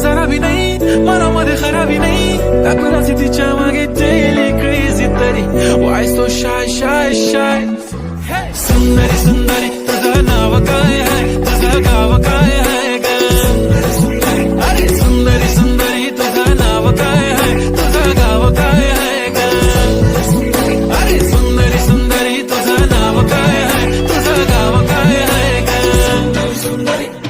जरा भी नाही मनामध्ये खराबी नाही दाखवण्याची तिच्या मागे डेली क्रेझी तरी Y so shy shy shy सुंदरी सुंदरी तुझं नाव काय आहे तुझं गाव काय आहे ग अरे सुंदरी सुंदरी तुझं नाव काय आहे तुझं गाव काय आहे ग अरे सुंदरी सुंदरी तुझं नाव काय आहे तुझं गाव काय आहे ग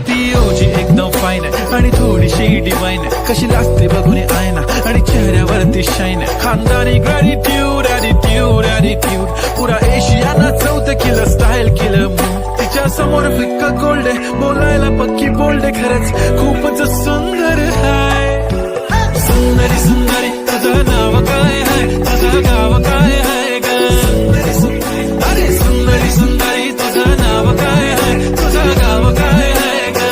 ती ओजी एकदम फाईन आहे आणि थोडीशी डिवाईन आहे कशी लागते बघून आयना आणि चेहऱ्यावरती शाईन आहे खानदानी ग्रॅटिट्यूड ॲटिट्यूड ॲटिट्यूड पुरा एशियाना चौथं किलो स्टाईल केलं तिच्या समोर फिक्का गोल्ड आहे बोलायला पक्की बोल्ड आहे खरंच खूपच सुंदर आहे सुंदरी सुंदरी तुझं नाव काय आहे तुझं गाव काय आहे ग अरे सुंदरी सुंदरी तुझं नाव काय आहे तुझं गाव काय आहे ग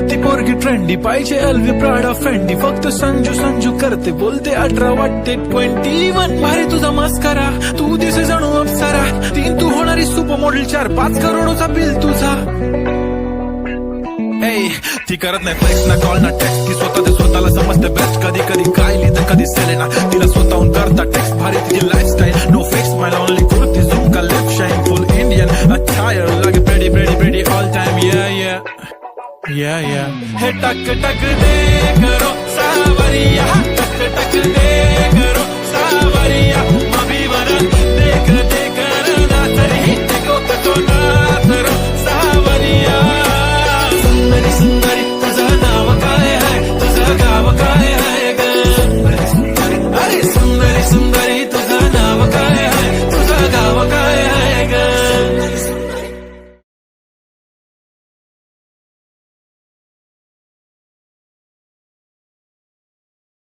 ती पोरगी ट्रेंडी पाहिजे एलवी प्राडा फेंडी फक्त संजू संजू करते बोलते 18 वाटते 21 भारी तुझा मस्करा तू दिसे जणू अप्सरा 3 तू होणारी सुपर मॉडेल 4-5 करोडचा बिल तुझा ती करत नाही फ्लेक्स ना कॉल ना टेक्स्ट ती स्वतः ते स्वतःला समजते बेस्ट कधी कधी काय लिहितं कधी सेलेना तिला स्वतःहून करता टेक्स्ट भारी तिची lifestyle no fix my only kurti झुम का lip shine full Indian attire लागे pretty pretty pretty all time या हे टक टक दे